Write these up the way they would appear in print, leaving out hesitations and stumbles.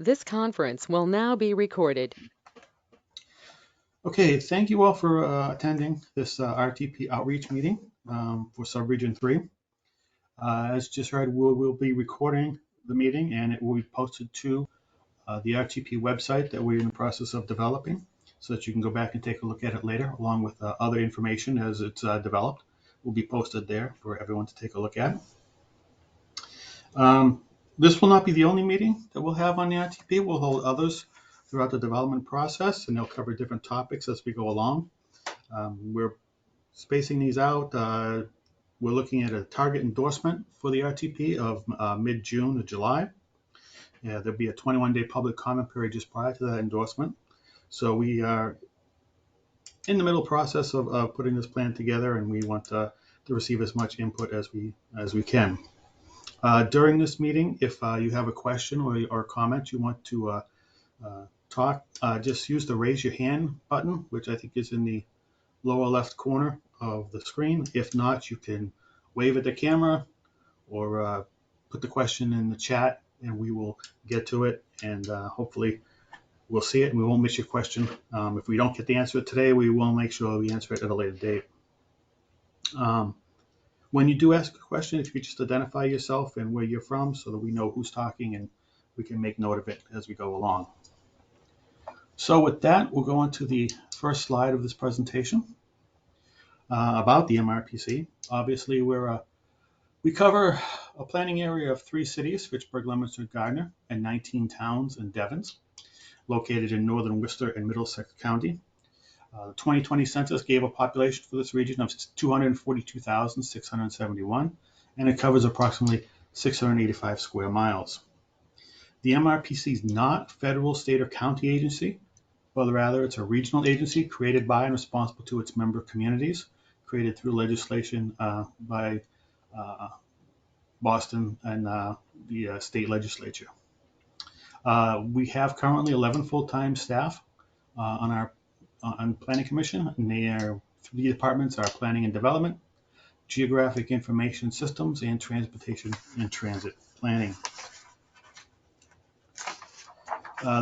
This conference will now be recorded. Okay, thank you all for attending this RTP outreach meeting for Subregion 3. As just heard, we'll be recording the meeting and it will be posted to the RTP website that we're in the process of developing so that you can go back and take a look at it later along with other information as it's developed. Will be posted there for everyone to take a look at. This will not be the only meeting that we'll have on the RTP. We'll hold others throughout the development process, and they'll cover different topics as we go along. We're spacing these out. We're looking at a target endorsement for the RTP of mid-June to July. Yeah, there'll be a 21-day public comment period just prior to that endorsement. So we are in the middle process of putting this plan together, and we want to receive as much input as we can. During this meeting, if you have a question or comment you want to talk, just use the raise your hand button, which I think is in the lower left corner of the screen. If not, you can wave at the camera or put the question in the chat and we will get to it, and hopefully we'll see it and we won't miss your question. If we don't get the answer today, we will make sure we answer it at a later date. When you do ask a question, if you could just identify yourself and where you're from so that we know who's talking and we can make note of it as we go along. So with that, we'll go on to the first slide of this presentation about the MRPC. Obviously, we cover a planning area of 3 cities, Fitchburg, Leominster, Gardner, and 19 towns and Devons, located in northern Worcester and Middlesex County. The 2020 census gave a population for this region of 242,671, and it covers approximately 685 square miles. The MRPC is not a federal, state, or county agency, but rather it's a regional agency created by and responsible to its member communities, created through legislation by Boston and the state legislature. We have currently 11 full-time staff on Planning Commission, and their 3 departments are Planning and Development, Geographic Information Systems, and Transportation and Transit Planning.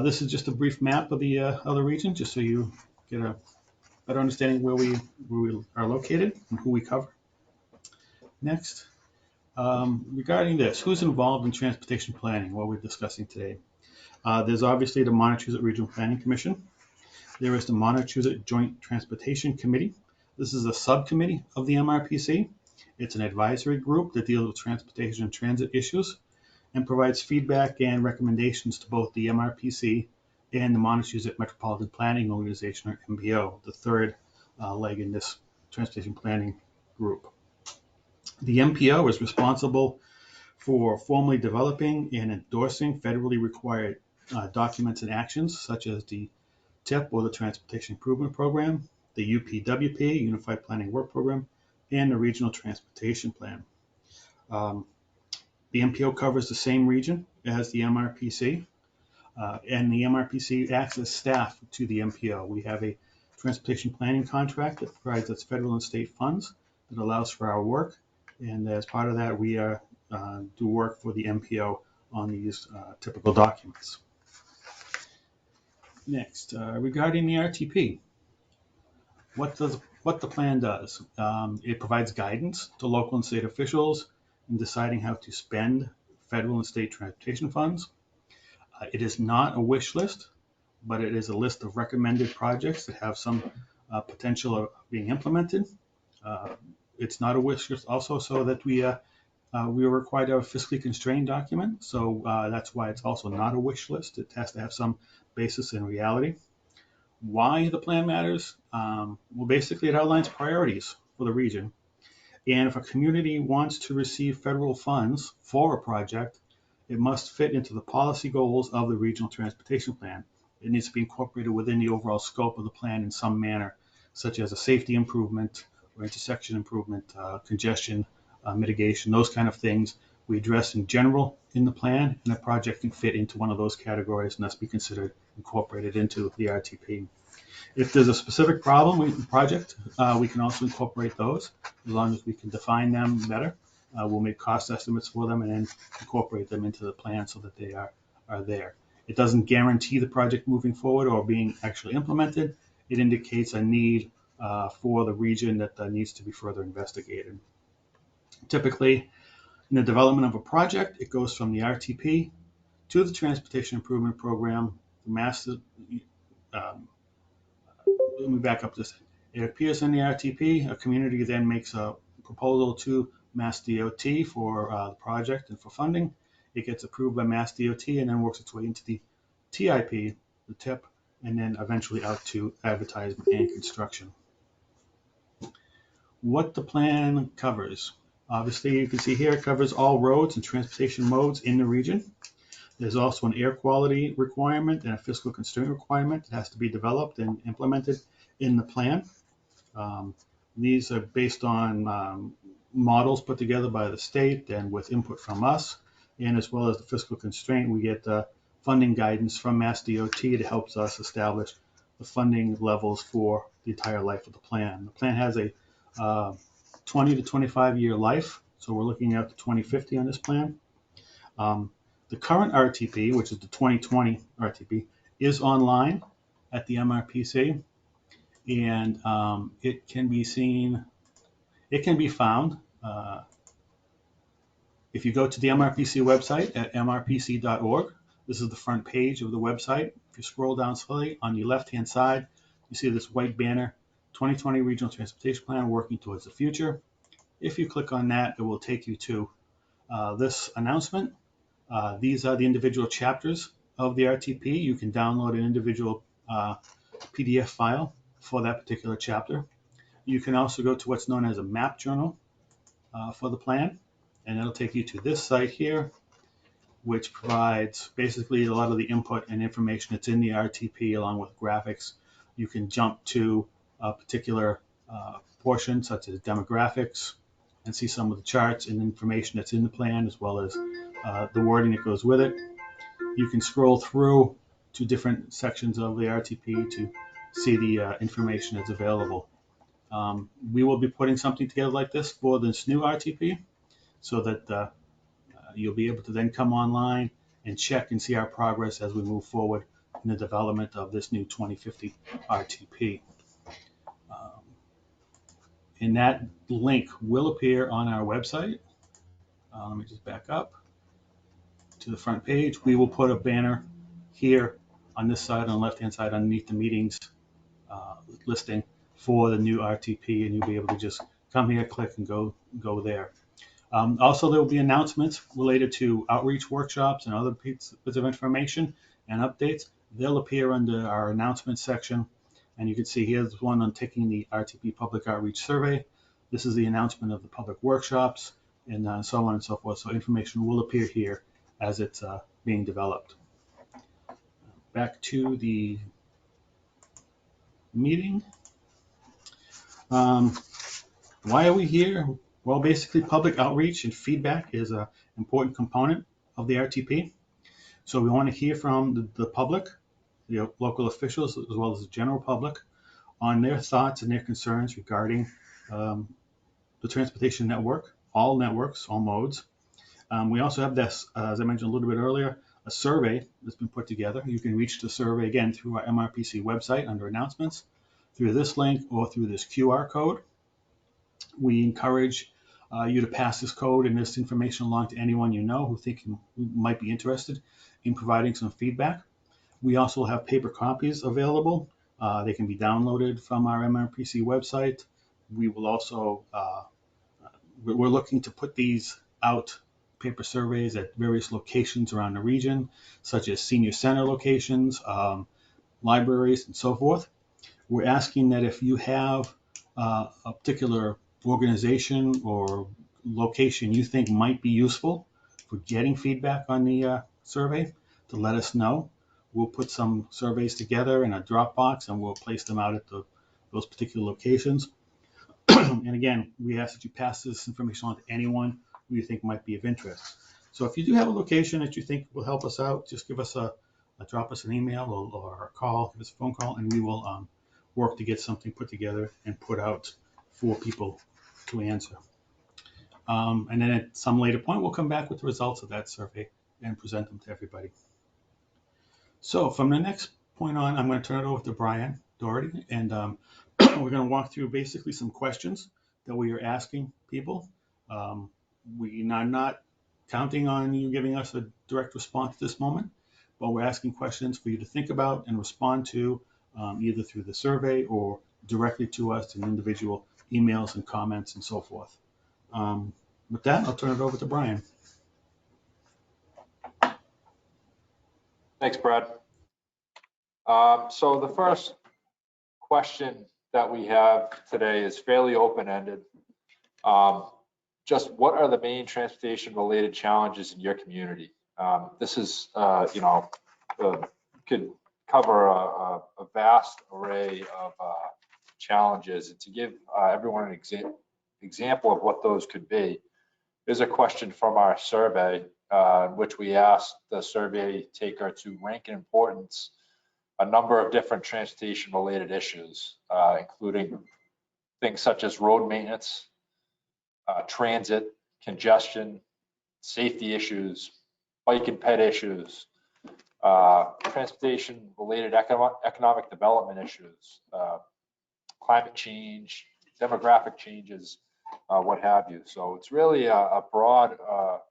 This is just a brief map of the other region, just so you get a better understanding where we are located and who we cover. Next, regarding this, who's involved in transportation planning, what we're discussing today? There's obviously the Montezut Regional Planning Commission. There is the Montezut Joint Transportation Committee. This is a subcommittee of the MRPC. It's an advisory group that deals with transportation and transit issues and provides feedback and recommendations to both the MRPC and the Montezut Metropolitan Planning Organization, or MPO, the third leg in this transportation planning group. The MPO is responsible for formally developing and endorsing federally required documents and actions, such as the TIP, or the Transportation Improvement Program, the UPWP, Unified Planning Work Program, and the Regional Transportation Plan. The MPO covers the same region as the MRPC, and the MRPC acts as staff to the MPO. We have a transportation planning contract that provides us federal and state funds that allows for our work, and as part of that, we do work for the MPO on these typical documents. Next, regarding the RTP, what the plan does. It provides guidance to local and state officials in deciding how to spend federal and state transportation funds. It is not a wish list, but it is a list of recommended projects that have some potential of being implemented. It's not a wish list also so that we are required to have a fiscally constrained document, so that's why it's also not a wish list. It has to have some basis in reality. Why the plan matters? Well, basically it outlines priorities for the region. And if a community wants to receive federal funds for a project, it must fit into the policy goals of the regional transportation plan. It needs to be incorporated within the overall scope of the plan in some manner, such as a safety improvement or intersection improvement, congestion mitigation, those kind of things we address in general in the plan, and a project can fit into one of those categories and thus be considered incorporated into the RTP. If there's a specific problem with the project, we can also incorporate those as long as we can define them better. We'll make cost estimates for them and then incorporate them into the plan so that they are there. It doesn't guarantee the project moving forward or being actually implemented. It indicates a need for the region that needs to be further investigated. Typically, in the development of a project, it goes from the RTP to the Transportation Improvement Program. The master, let me back up this. It appears in the RTP. A community then makes a proposal to Mass DOT for the project and for funding. It gets approved by Mass DOT and then works its way into the TIP, the TIP, and then eventually out to advertisement and construction. What the plan covers. Obviously, you can see here it covers all roads and transportation modes in the region. There's also an air quality requirement and a fiscal constraint requirement that has to be developed and implemented in the plan. These are based on models put together by the state and with input from us, and as well as the fiscal constraint, we get funding guidance from Mass DOT that helps us establish the funding levels for the entire life of the plan. The plan has a 20 to 25 year life, so we're looking at the 2050 on this plan. The current RTP, which is the 2020 RTP, is online at the MRPC, and it can be seen, it can be found if you go to the MRPC website at mrpc.org. This is the front page of the website. If you scroll down slightly, on the left-hand side, you see this white banner, 2020 Regional Transportation Plan, Working Towards the Future. If you click on that, it will take you to this announcement. These are the individual chapters of the RTP. You can download an individual PDF file for that particular chapter. You can also go to what's known as a map journal for the plan, and it'll take you to this site here, which provides basically a lot of the input and information that's in the RTP along with graphics. You can jump to a particular portion such as demographics and see some of the charts and information that's in the plan, as well as the wording that goes with it. You can scroll through to different sections of the RTP to see the information that's available. We will be putting something together like this for this new RTP so that you'll be able to then come online and check and see our progress as we move forward in the development of this new 2050 RTP. And that link will appear on our website. Let me just back up to the front page. We will put a banner here on this side, on the left-hand side, underneath the meetings listing for the new RTP, and you'll be able to just come here, click, and go there. Also, there will be announcements related to outreach workshops and other bits of information and updates. They'll appear under our announcement section, and you can see here's one on taking the RTP Public Outreach Survey. This is the announcement of the public workshops, and so on and so forth. So information will appear here as it's being developed. Back to the meeting. Why are we here? Well, basically, public outreach and feedback is an important component of the RTP. So we want to hear from the public, the local officials, as well as the general public, on their thoughts and their concerns regarding the transportation network, all networks, all modes. We also have this, as I mentioned a little bit earlier, a survey that's been put together. You can reach the survey again through our MRPC website under announcements, through this link, or through this QR code. We encourage you to pass this code and this information along to anyone you know who might be interested in providing some feedback. We also have paper copies available. They can be downloaded from our MRPC website. We will also, we're looking to put these out, paper surveys, at various locations around the region, such as senior center locations, libraries, and so forth. We're asking that if you have a particular organization or location you think might be useful for getting feedback on the survey, to let us know. We'll put some surveys together in a Dropbox and we'll place them out at those particular locations. And again, we ask that you pass this information on to anyone who you think might be of interest. So if you do have a location that you think will help us out, just give us drop us an email or a call, give us a phone call, and we will work to get something put together and put out for people to answer. And then at some later point, we'll come back with the results of that survey and present them to everybody. So from the next point on, I'm going to turn it over to Brian Doherty, and we're going to walk through basically some questions that we are asking people. Um, we are not counting on you giving us a direct response at this moment, but we're asking questions for you to think about and respond to, either through the survey or directly to us in individual emails and comments and so forth. Um, with that, I'll turn it over to Brian. Thanks, Brad. So the first question that we have today is fairly open-ended. Just what are the main transportation-related challenges in your community? This is, could cover a vast array of challenges. And to give everyone an example of what those could be, there's a question from our survey in which we asked the survey taker to rank in importance a number of different transportation-related issues, including things such as road maintenance, transit, congestion, safety issues, bike and ped issues, transportation-related economic development issues, climate change, demographic changes, what have you. So it's really a broad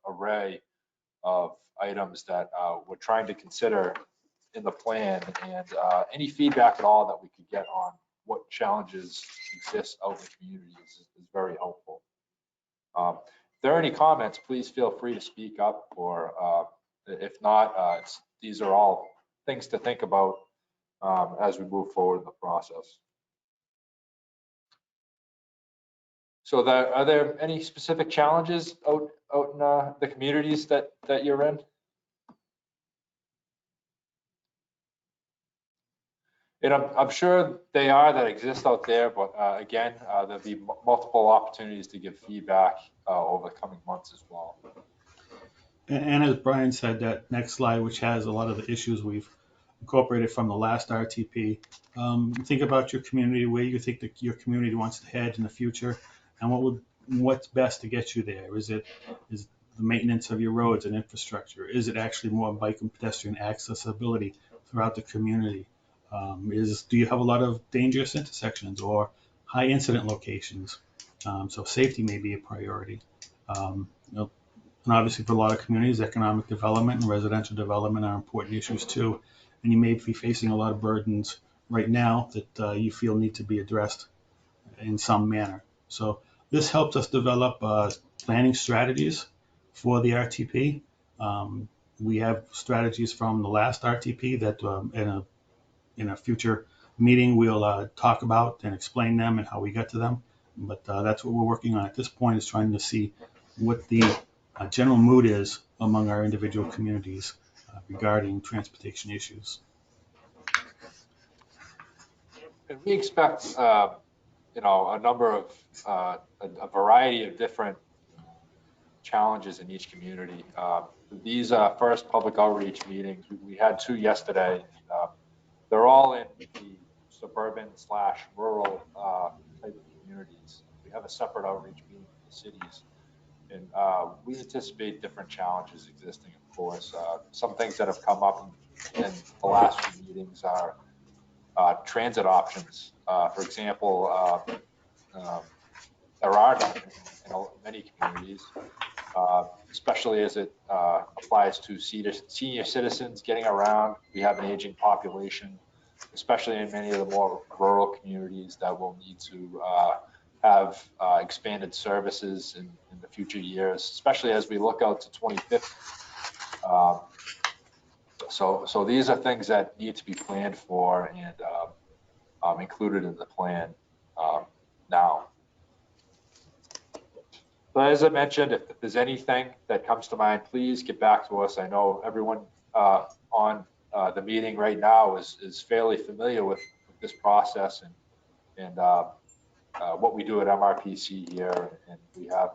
array of items that we're trying to consider in the plan, and any feedback at all that we could get on what challenges exist out in the community is very helpful. If there are any comments, please feel free to speak up, or if not, these are all things to think about as we move forward in the process. So are there any specific challenges out in the communities that you're in? And I'm sure they are that exist out there, but again, there'll be multiple opportunities to give feedback over the coming months as well. And as Brian said, that next slide, which has a lot of the issues we've incorporated from the last RTP, think about your community, where you think that your community wants to head in the future, and what's best to get you there. Is the maintenance of your roads and infrastructure? Is it actually more bike and pedestrian accessibility throughout the community? Do you have a lot of dangerous intersections or high incident locations? So safety may be a priority. And obviously for a lot of communities, economic development and residential development are important issues too. And you may be facing a lot of burdens right now that you feel need to be addressed in some manner. So this helps us develop planning strategies for the RTP. We have strategies from the last RTP that in a future meeting we'll talk about and explain them and how we got to them. But that's what we're working on at this point, is trying to see what the general mood is among our individual communities regarding transportation issues. And we expect, a number of, a variety of different challenges in each community. These first public outreach meetings, we had 2 yesterday. They're all in the suburban/rural type of communities. We have a separate outreach meeting for the cities. And we anticipate different challenges existing, of course. Some things that have come up in the last few meetings are transit options. For example, there are none in many communities, especially as it applies to senior citizens getting around. We have an aging population, especially in many of the more rural communities, that will need to have expanded services in the future years, especially as we look out to 2050. So these are things that need to be planned for and included in the plan now. So as I mentioned, if there's anything that comes to mind, please get back to us. I know everyone on the meeting right now is fairly familiar with this process and what we do at MRPC here, and we have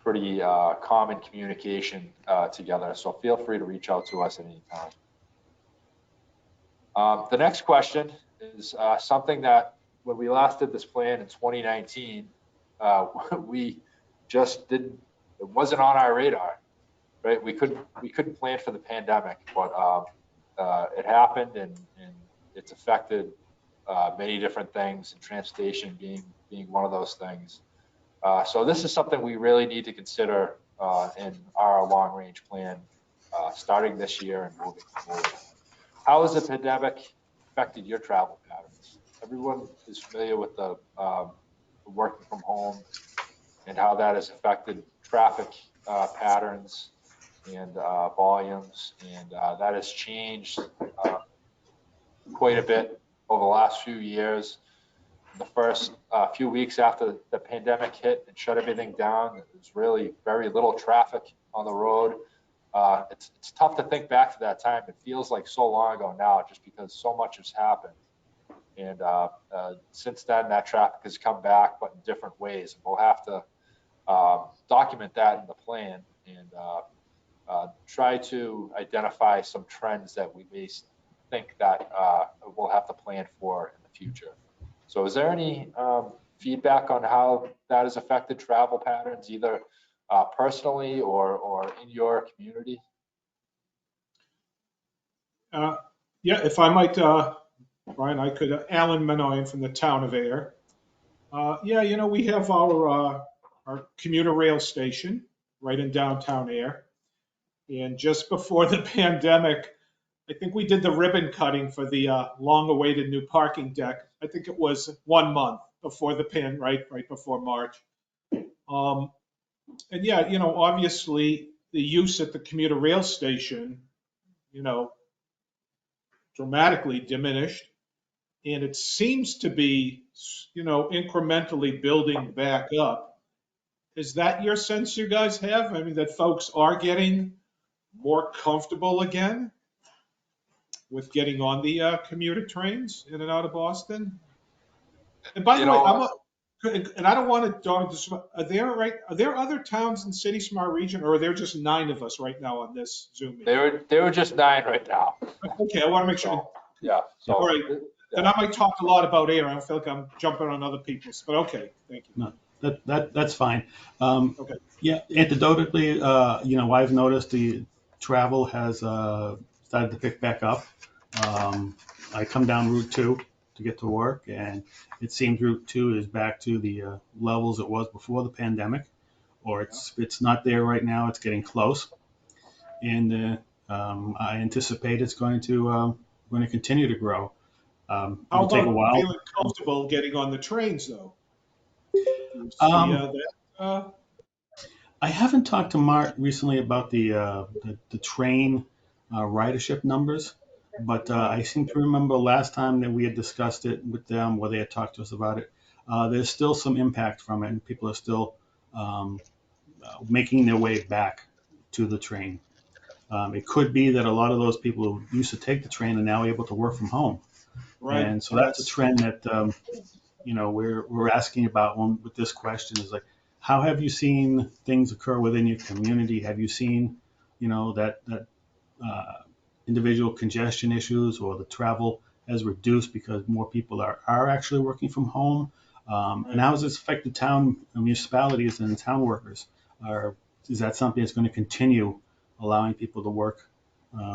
pretty common communication together. So feel free to reach out to us at any time. The next question is something that when we last did this plan in 2019, we just didn't, it wasn't on our radar. right? We couldn't plan for the pandemic, but it happened, and it's affected many different things, and transportation being one of those things. So this is something we really need to consider in our long range plan, starting this year and moving forward. How has the pandemic affected your travel patterns? Everyone is familiar with the working from home and how that has affected traffic patterns and volumes, and that has changed quite a bit over the last few years. The first few weeks after the pandemic hit and shut everything down, there was really very little traffic on the road. It's tough to think back to that time. It feels like so long ago now, just because so much has happened. And since then, that traffic has come back, but in different ways. And we'll have to document that in the plan, and try to identify some trends that we may think that we'll have to plan for in the future. So is there any feedback on how that has affected travel patterns, either personally or in your community? Yeah, if I might, Brian, I could, Alan Manoyan from the town of Air. Yeah, we have our commuter rail station right in downtown Air. And just before the pandemic, I think we did the ribbon cutting for the long-awaited new parking deck. I think it was 1 month before right before March. And yeah, obviously the use at the commuter rail station, you know, dramatically diminished, and it seems to be, incrementally building back up. Is that your sense you guys have? I mean, that folks are getting more comfortable again with getting on the commuter trains in and out of Boston? And by You the way, know, and I don't want to, are there other towns in City Smart Region, or are there just 9 of us right now on this Zoom meeting? they were just 9 right now. Okay, I want to make sure. So, yeah. So All right. Then I might talk a lot about air. I don't feel like I'm jumping on other people's, but okay, thank you. No, that's fine. Okay. Yeah, anecdotally, I've noticed the travel has started to pick back up. I come down Route 2 to get to work, and it seems Route 2 is back to the levels it was before the pandemic, or it's not there right now. It's getting close, and I anticipate it's going to continue to grow. How It'll take a about while. feeling comfortable getting on the trains, though? Do you see Um, that? I haven't talked to Mark recently about the train ridership numbers, but I seem to remember last time that we had discussed it with them, where they had talked to us about it. There's still some impact from it, and people are still um, making their way back to the train. It could be that a lot of those people who used to take the train are now able to work from home, Right. and so that's a trend that we're asking about with this question is like, how have you seen things occur within your community? Have you seen, that uh, individual congestion issues or the travel has reduced because more people are actually working from home? And how has this affected town municipalities and town workers? Is that something that's going to continue allowing people to work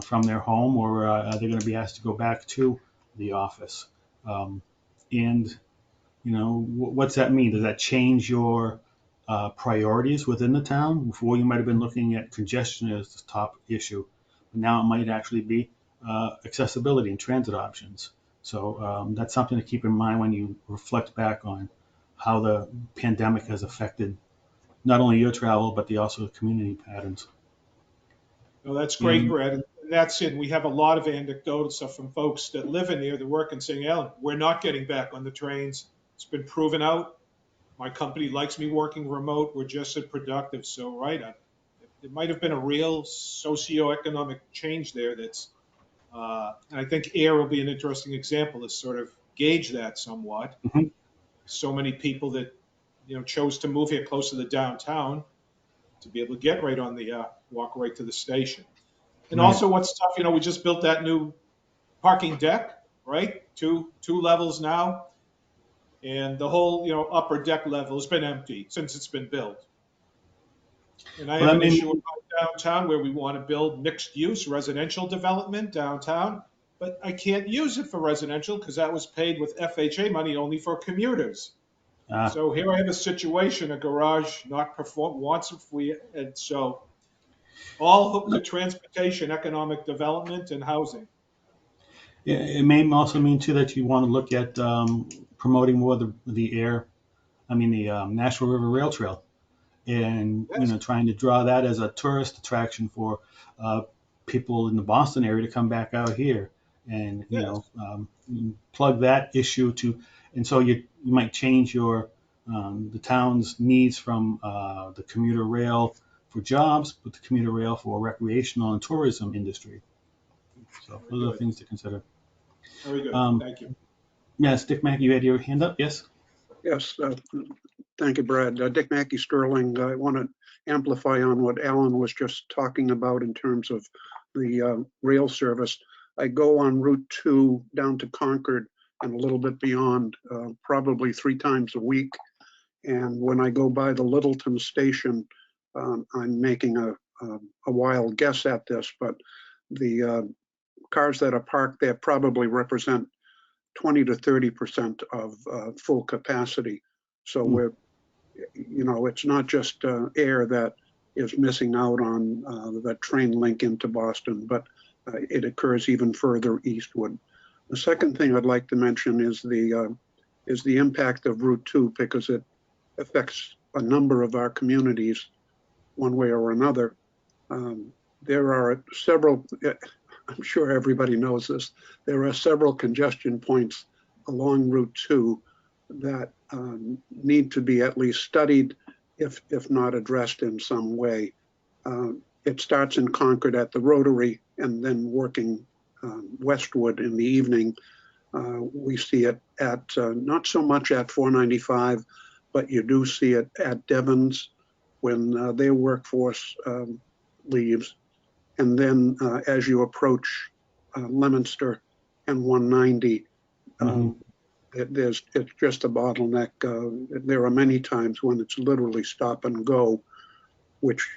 from their home, or are they going to be asked to go back to the office? And what's that mean? Does that change your priorities within the town? Before you might have been looking at congestion as the top issue, but now it might actually be accessibility and transit options. So that's something to keep in mind when you reflect back on how the pandemic has affected not only your travel, but also the community patterns. No, that's great, And Brad. And that's it. We have a lot of anecdotal stuff from folks that live in there that work and saying, Alan, we're not getting back on the trains. It's been proven out. My company likes me working remote. We're just as productive. So, right, it might have been a real socioeconomic change there. And I think air will be an interesting example to sort of gauge that somewhat. mhm, So many people that chose to move here close to the downtown to be able to get right on the walk right to the station. And right. also, what's tough, we just built that new parking deck, right? Two levels now, and the whole upper deck level has been empty since it's been built. And I Well, have that an made issue with me, downtown where we want to build mixed use residential development downtown, but I can't use it for residential because that was paid with FHA money only for commuters. Ah, So here I have a situation, a garage not perform wants if we, and so all hooked to transportation, economic development, and housing. it may also mean too that you want to look at promoting more the National River Rail Trail, and Yes, trying to draw that as a tourist attraction for uh, people in the Boston area to come back out here, and yes, plug that issue to, and so you might change your the town's needs from the commuter rail for jobs, but the commuter rail for recreational and tourism industry. So very those are the good, things to consider. very good. Um, Thank you. yes, Dick Mack, you had your hand up. Yes. Yes, thank you, Brad. Dick Mackey Sterling. I want to amplify on what Alan was just talking about in terms of the rail service. I go on Route 2 down to Concord and a little bit beyond, probably 3 times a week. And when I go by the Littleton station, I'm making a wild guess at this, but the cars that are parked there probably represent 20 to 30% of full capacity. So Hmm. it's not just air that is missing out on the train link into Boston, but it occurs even further eastward. The second thing I'd like to mention is the impact of Route 2 because it affects a number of our communities one way or another. There are several, I'm sure everybody knows this, there are several congestion points along Route 2 that need to be at least studied, if not addressed in some way. It starts in Concord at the Rotary and then working westward in the evening. We see it at not so much at 495, but you do see it at Devon's when their workforce leaves. And then as you approach Leominster and 190, Hmm. it's just a bottleneck. There are many times when it's literally stop and go, which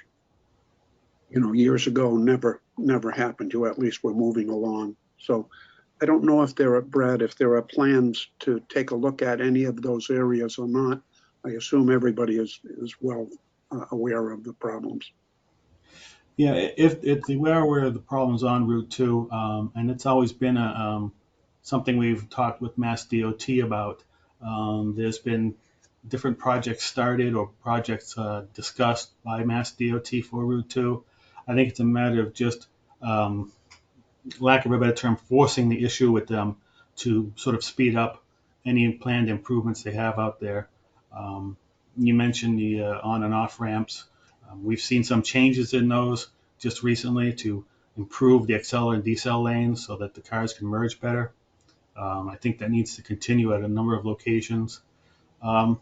years ago never happened. You at least were moving along. So I don't know if Brad, if there are plans to take a look at any of those areas or not. I assume everybody is well aware of the problems. Yeah, if we are aware of the problems on Route 2, and it's always been something we've talked with Mass DOT about. There's been different projects started or projects discussed by Mass DOT for Route 2. I think it's a matter of just, lack of a better term, forcing the issue with them to sort of speed up any planned improvements they have out there. Um, you mentioned the on and off ramps. We've seen some changes in those just recently to improve the accel and decel lanes so that the cars can merge better. I think that needs to continue at a number of locations. Um,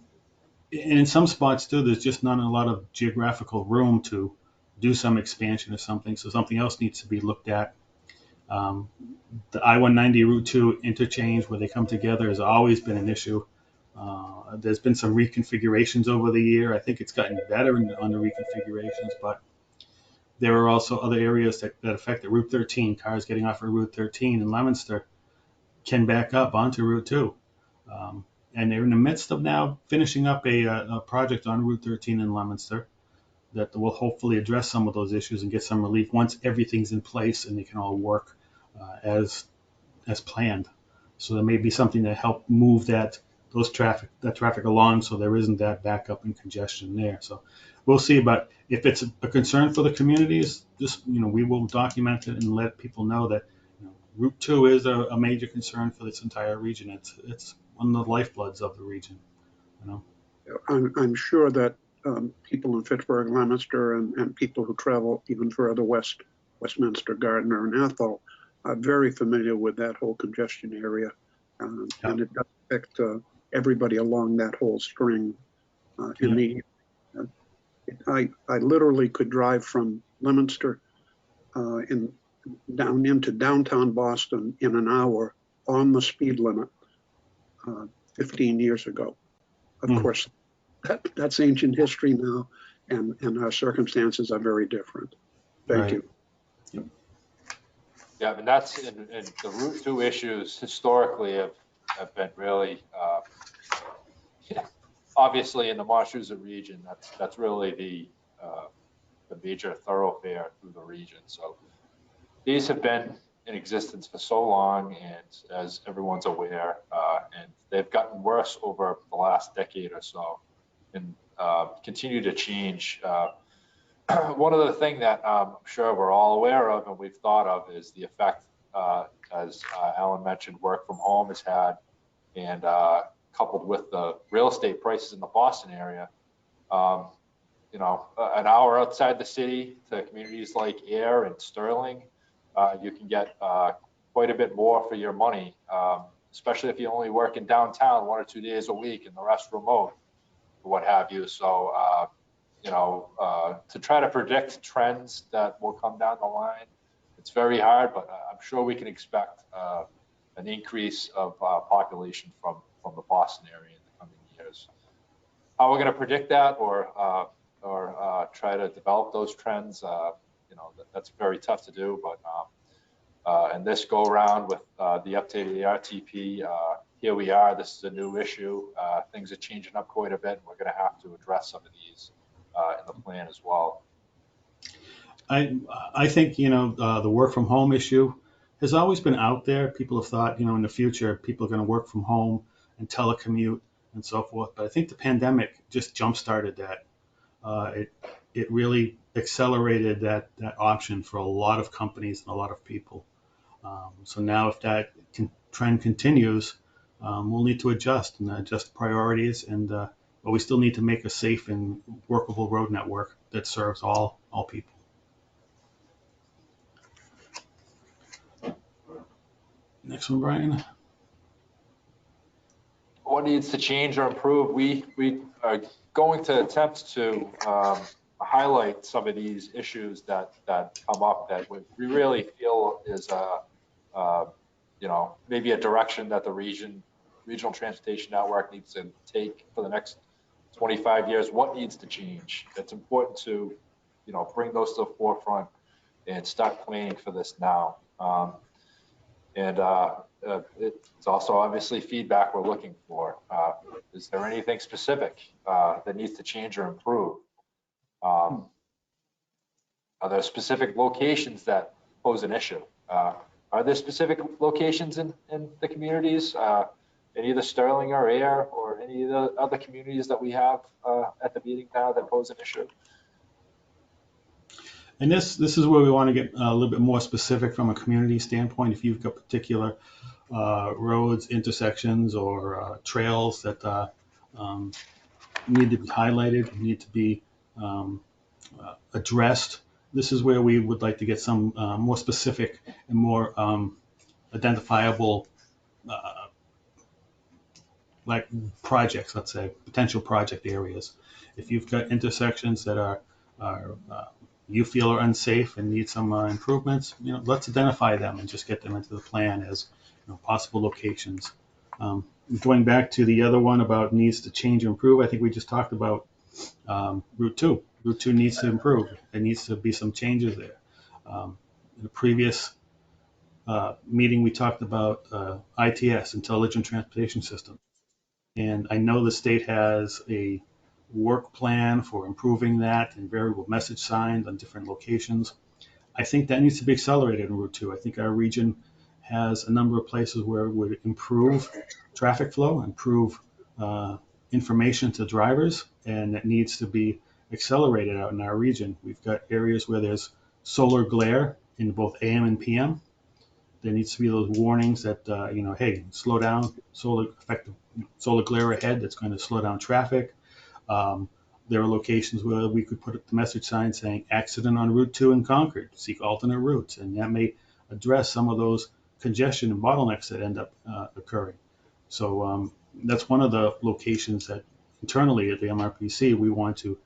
and in some spots too, there's just not a lot of geographical room to do some expansion or something. So something else needs to be looked at. Um, the I-190 Route 2 interchange where they come together has always been an issue. There's been some reconfigurations over the year. I think it's gotten better on the reconfigurations, but there are also other areas that affect the Route 13. Cars getting off of Route 13 in Leominster can back up onto Route 2. Um, and they're in the midst of now finishing up a project on Route 13 in Leominster that will hopefully address some of those issues and get some relief once everything's in place and they can all work as planned. So there may be something to help move that traffic along, so there isn't that backup and congestion there. So we'll see. But if it's a concern for the communities, just we will document it and let people know that Route 2 is a major concern for this entire region. It's one of the lifebloods of the region. You know. I'm sure that people in Fitchburg, Leominster, and people who travel even further west, Westminster, Gardner, and Athol, are very familiar with that whole congestion area. Yeah. And it does affect everybody along that whole string. In Yeah. the, I literally could drive from Leominster down into downtown Boston in an hour on the speed limit 15 years ago. Of Mm. course, that's ancient history now, and our circumstances are very different. Thank Right. you. Yeah, and and the Route 2 issues historically have been really, obviously in the Montezuma region, that's really the major thoroughfare through the region. So these have been in existence for so long, and as everyone's aware, and they've gotten worse over the last decade or so, and continue to change. One of the things that I'm sure we're all aware of and we've thought of is the effect, as Alan mentioned, work from home has had, and coupled with the real estate prices in the Boston area. An hour outside the city to communities like Air and Sterling, you can get quite a bit more for your money, especially if you only work in downtown 1 or 2 days a week and the rest remote, or what have you. So, to try to predict trends that will come down the line, it's very hard, but I'm sure we can expect an increase of population from the Boston area in the coming years. How we're going to predict that or try to develop those trends, that's very tough to do. But and this go around with the update of the RTP, here we are. This is a new issue. Things are changing up quite a bit, and we're going to have to address some of these in the plan as well. I think the work from home issue has always been out there. People have thought in the future people are going to work from home and telecommute and so forth. But I think the pandemic just jump started that. It really accelerated that option for a lot of companies and a lot of people. So now if that trend continues, we'll need to adjust priorities, but we still need to make a safe and workable road network that serves all people. Next one, Brian. What needs to change or improve? We are going to attempt to highlight some of these issues that come up that we really feel is maybe a direction that the regional transportation network needs to take for the next 25 years. What needs to change? It's important to bring those to the forefront and start planning for this now. It's also obviously feedback we're looking for. Is there anything specific that needs to change or improve? Are there specific locations that pose an issue? Are there specific locations in the communities, any of the Sterling or Air or any of the other communities that we have at the meeting now that pose an issue? And this is where we want to get a little bit more specific from a community standpoint. If you've got particular roads, intersections, or trails that need to be highlighted, need to be addressed, this is where we would like to get some more specific and more identifiable like projects, let's say, potential project areas. If you've got intersections that are you feel are unsafe and need some improvements, let's identify them and just get them into the plan as possible locations. Going back to the other one about needs to change or improve, I think we just talked about Route 2. Route 2 needs to improve. There needs to be some changes there. In the previous meeting, we talked about ITS, Intelligent Transportation System. And I know the state has a work plan for improving that and variable message signs on different locations. I think that needs to be accelerated in Route 2. I think our region has a number of places where it would improve traffic flow, improve information to drivers, and it needs to be accelerated out in our region. We've got areas where there's solar glare in both AM and PM. There needs to be those warnings that, hey, slow down, solar glare ahead that's going to slow down traffic. There are locations where we could put the message sign saying accident on Route 2 in Concord, seek alternate routes, and that may address some of those congestion and bottlenecks that end up occurring. So that's one of the locations that internally at the MRPC we want to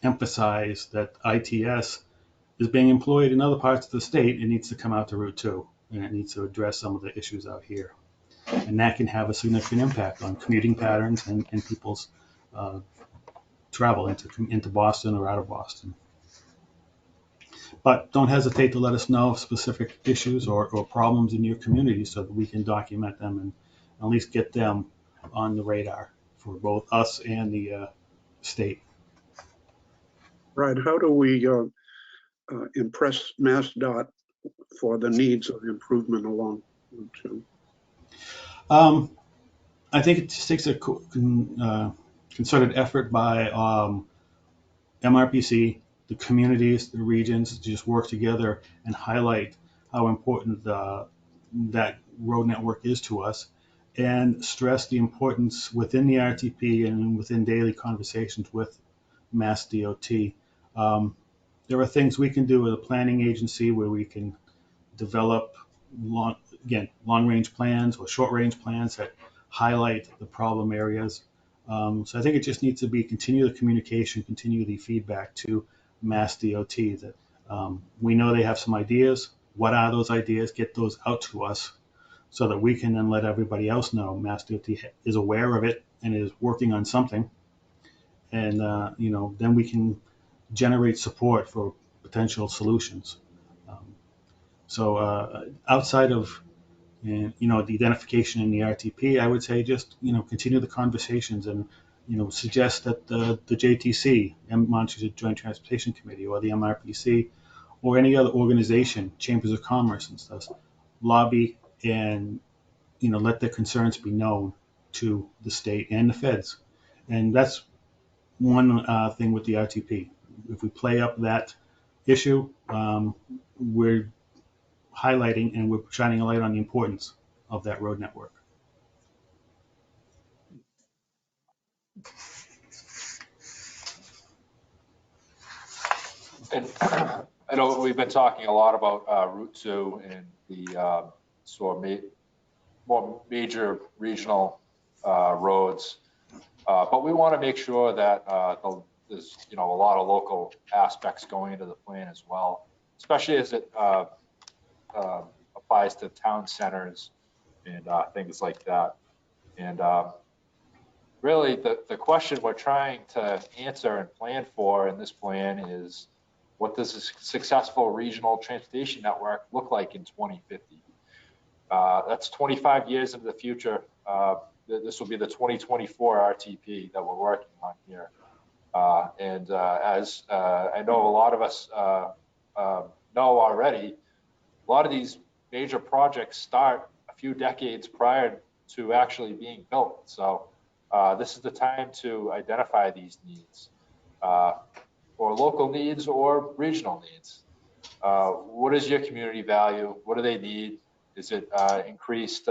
emphasize that ITS is being employed in other parts of the state. It needs to come out to Route 2, and it needs to address some of the issues out here. And that can have a significant impact on commuting patterns and people's travel into Boston or out of Boston. But don't hesitate to let us know of specific issues or problems in your community so that we can document them and at least get them on the radar for both us and the state. Right, how do we impress MassDOT for the needs of improvement along Route 2? I think it just takes a concerted effort by MRPC, the communities, the regions, to just work together and highlight how important that road network is to us, and stress the importance within the RTP and within daily conversations with Mass DOT. There are things we can do as a planning agency where we can develop long range plans or short range plans that highlight the problem areas. So I think it just needs to be continue the communication, continue the feedback to Mass DOT that we know they have some ideas. What are those ideas? Get those out to us so that we can then let everybody else know Mass DOT is aware of it and is working on something. And then we can generate support for potential solutions. So outside of the identification in the RTP, I would say just continue the conversations and suggest that the JTC, Montreal Joint Transportation Committee, or the MRPC, or any other organization, chambers of commerce and stuff, lobby and let their concerns be known to the state and the feds. And that's one thing with the RTP. If we play up that issue, we're highlighting and we're shining a light on the importance of that road network. And I know we've been talking a lot about Route 2 and the more major regional roads, but we want to make sure that there's a lot of local aspects going into the plan as well, especially as it applies to town centers and things like that. And really, the question we're trying to answer and plan for in this plan is, what does a successful regional transportation network look like in 2050? That's 25 years into the future. This will be the 2024 RTP that we're working on here. As I know a lot of us know already, a lot of these major projects start a few decades prior to actually being built. So this is the time to identify these needs, or local needs or regional needs. What is your community value? What do they need? Is it increased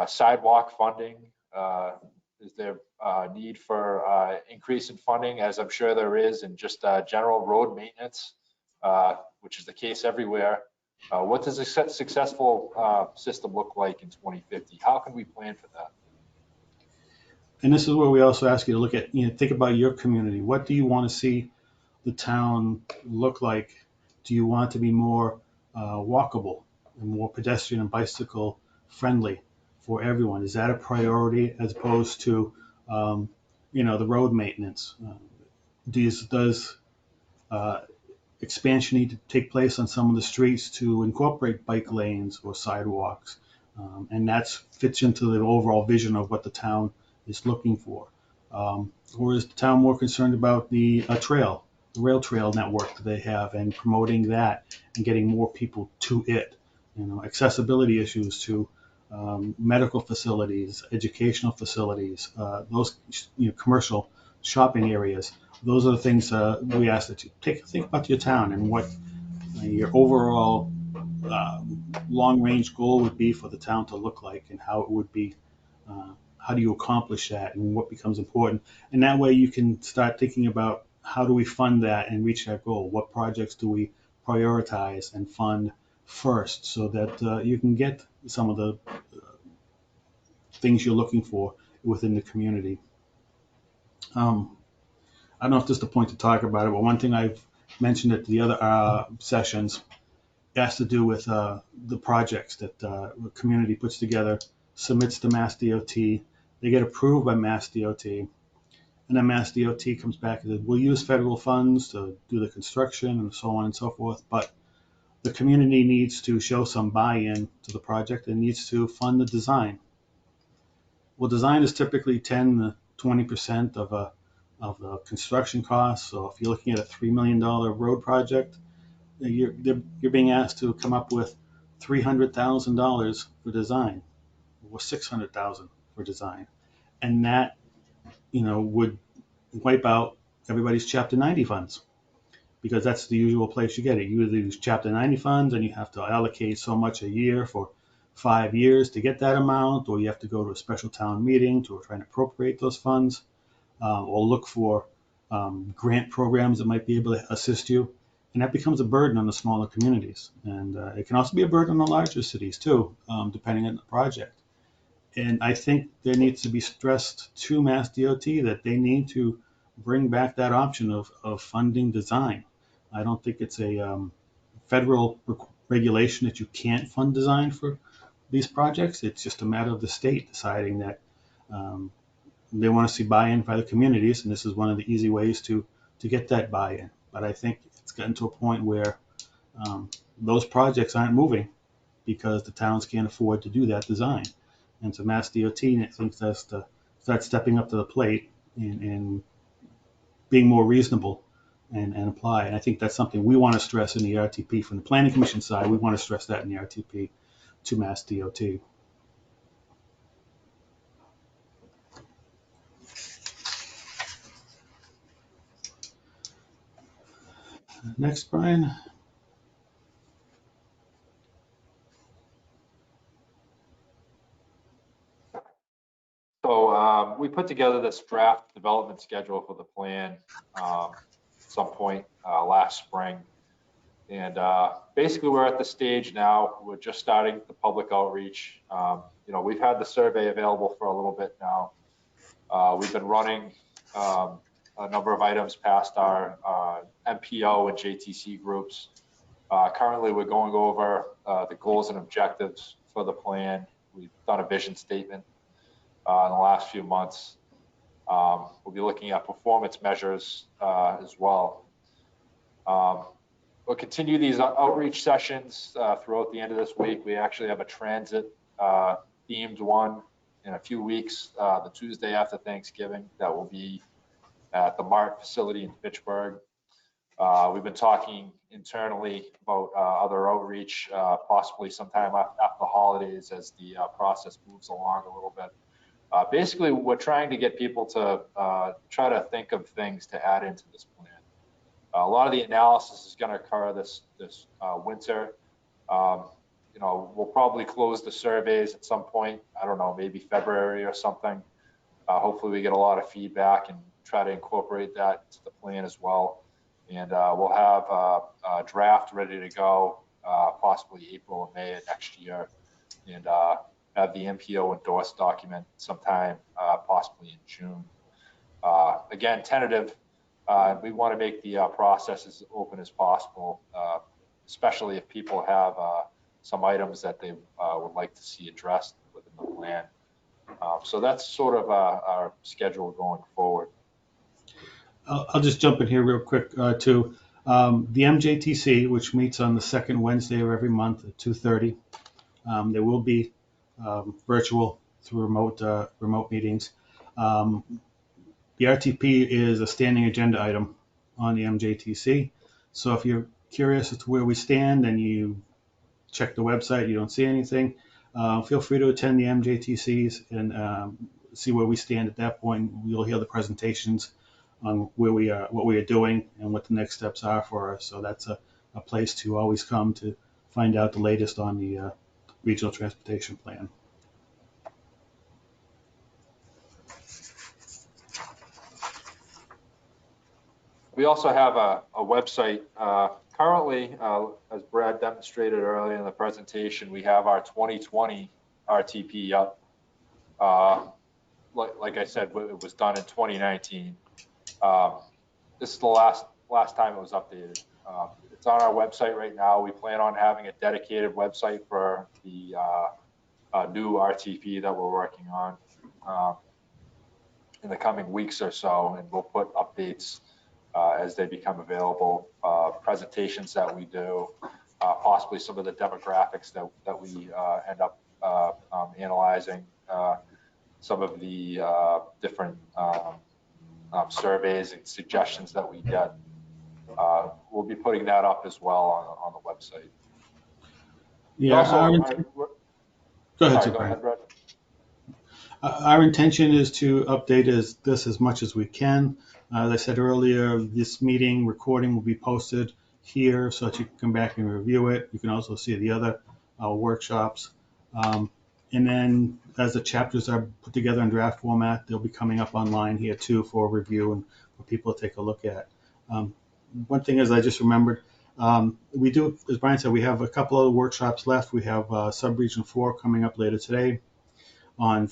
sidewalk funding? Is there need for increase in funding, as I'm sure there is, in just general road maintenance, which is the case everywhere? What does a successful system look like in 2050? How can we plan for that? And this is where we also ask you to look at, think about your community. What do you want to see the town look like? Do you want it to be more walkable and more pedestrian and bicycle friendly for everyone? Is that a priority as opposed to, the road maintenance? Does expansion need to take place on some of the streets to incorporate bike lanes or sidewalks? And that fits into the overall vision of what the town is looking for. Or is the town more concerned about the rail trail network that they have and promoting that and getting more people to it? Accessibility issues to medical facilities, educational facilities, those commercial shopping areas. Those are the things we ask that you think about your town and what your overall long-range goal would be for the town to look like, and how it would be. How do you accomplish that, and what becomes important? And that way you can start thinking about, how do we fund that and reach that goal? What projects do we prioritize and fund first, so that you can get some of the things you're looking for within the community. I don't know if this is the point to talk about it, but one thing I've mentioned at the other sessions has to do with the projects that the community puts together, submits to Mass DOT. They get approved by Mass DOT, and then Mass DOT comes back and says, we'll use federal funds to do the construction and so on and so forth, but the community needs to show some buy-in to the project and needs to fund the design. Well, design is typically 10 to 20% of the construction costs. So if you're looking at a $3 million road project, you're being asked to come up with $300,000 for design, or $600,000 for design, and that would wipe out everybody's Chapter 90 funds, because that's the usual place you get it. You either use Chapter 90 funds and you have to allocate so much a year for 5 years to get that amount, or you have to go to a special town meeting to try and appropriate those funds, or look for grant programs that might be able to assist you. And that becomes a burden on the smaller communities. And it can also be a burden on the larger cities too, depending on the project. And I think there needs to be stressed to Mass DOT that they need to bring back that option of funding design. I don't think it's a federal regulation that you can't fund design for these projects. It's just a matter of the state deciding that they want to see buy-in by the communities, and this is one of the easy ways to get that buy-in. But I think it's gotten to a point where those projects aren't moving because the towns can't afford to do that design. And so Mass DOT, I think, has to start stepping up to the plate and being more reasonable and apply. And I think that's something we want to stress in the RTP. From the Planning Commission side, we want to stress that in the RTP to Mass DOT. Next, Brian. So we put together this draft development schedule for the plan at some point last spring. And basically we're at the stage now, we're just starting the public outreach. We've had the survey available for a little bit now. We've been running a number of items past our MPO and JTC groups. Currently we're going over the goals and objectives for the plan. We've done a vision statement in the last few months. We'll be looking at performance measures as well. We'll continue these outreach sessions throughout the end of this week. We actually have a transit themed one in a few weeks, the Tuesday after Thanksgiving, that will be at the MART facility in Fitchburg. We've been talking internally about other outreach, possibly sometime after the holidays as the process moves along a little bit. Basically, we're trying to get people to try to think of things to add into this plan. A lot of the analysis is going to occur this winter. We'll probably close the surveys at some point. I don't know, maybe February or something. Hopefully we get a lot of feedback and try to incorporate that into the plan as well. And we'll have a draft ready to go, possibly April or May of next year, and have the MPO endorsed document sometime, possibly in June. Again, tentative. We want to make the process as open as possible, especially if people have some items that they would like to see addressed within the plan. So that's sort of our schedule going forward. I'll just jump in here real quick too. The MJTC, which meets on the second Wednesday of every month at 2:30, there will be virtual through remote meetings. The RTP is a standing agenda item on the MJTC. So if you're curious as to where we stand and you check the website, you don't see anything, feel free to attend the MJTCs and see where we stand at that point. You'll hear the presentations on where we are, what we are doing, and what the next steps are for us. So that's a place to always come to find out the latest on the regional transportation plan. We also have a website. Currently, as Brad demonstrated earlier in the presentation, we have our 2020 RTP up. Like I said, it was done in 2019. This is the last time it was updated. It's on our website right now. We plan on having a dedicated website for the new RTP that we're working on. in the coming weeks or so, and we'll put updates as they become available, presentations that we do, possibly some of the demographics that we end up analyzing, some of the different surveys and suggestions that we get. We'll be putting that up as well on the website. Yeah, Also, go ahead, sorry, go Brian. ahead, Brett. Our intention is to update this as much as we can. As I said earlier, this meeting recording will be posted here so that you can come back and review it. You can also see the other workshops. And then as the chapters are put together in draft format, they'll be coming up online here too for review and for people to take a look at. One thing is I just remembered, we do, as Brian said, we have a couple other workshops left. We have Subregion 4 coming up later today. On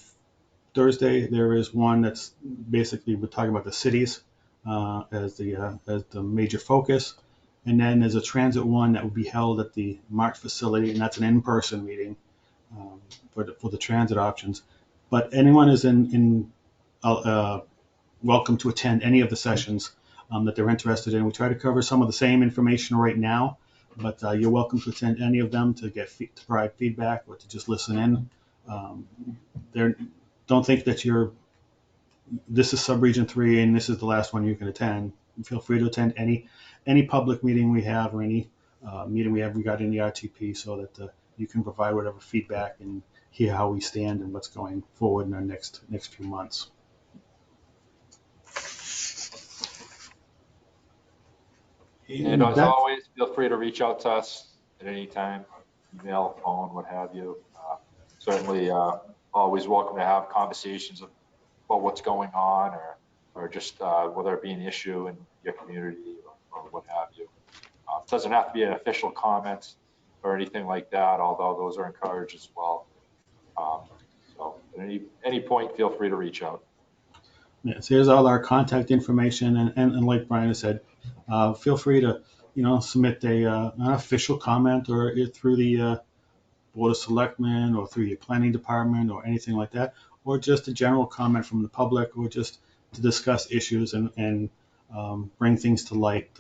Thursday, there is one that's basically we're talking about the cities as the major focus, and then there's a transit one that will be held at the MART facility, and that's an in-person meeting for the transit options. But anyone is welcome to attend any of the sessions that they're interested in. We try to cover some of the same information right now, but you're welcome to attend any of them to to provide feedback or to just listen in. Don't think that this is Subregion 3 and this is the last one you can attend. Feel free to attend any public meeting we have or any meeting we have regarding the RTP so that you can provide whatever feedback and hear how we stand and what's going forward in our next few months. And as always, feel free to reach out to us at any time, email, phone, what have you. Certainly always welcome to have conversations about what's going on or just whether it be an issue in your community or what have you. It doesn't have to be an official comment or anything like that, although those are encouraged as well. So at any point, feel free to reach out. Yeah, so here's all our contact information, and like Brian has said, feel free to submit an official comment or through the Board of Selectmen or through your planning department or anything like that, or just a general comment from the public, or just to discuss issues and bring things to light.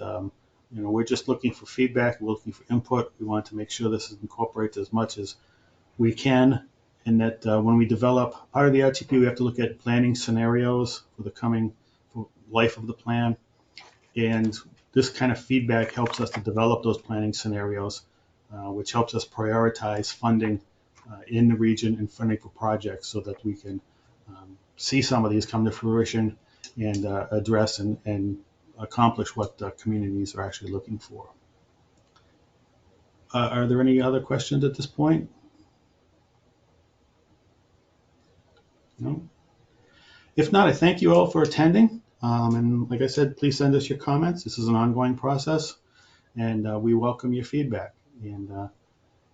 We're just looking for feedback, we're looking for input. We want to make sure this is incorporated as much as we can, and that when we develop part of the RTP, we have to look at planning scenarios for the coming life of the plan. And this kind of feedback helps us to develop those planning scenarios, which helps us prioritize funding in the region and funding for projects so that we can see some of these come to fruition and address and accomplish what the communities are actually looking for. Are there any other questions at this point? No? If not, I thank you all for attending. And like I said, please send us your comments. This is an ongoing process, and we welcome your feedback. And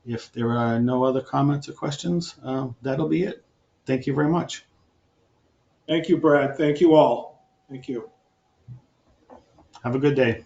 if there are no other comments or questions, that'll be it. Thank you very much. Thank you, Brad. Thank you all. Thank you. Have a good day.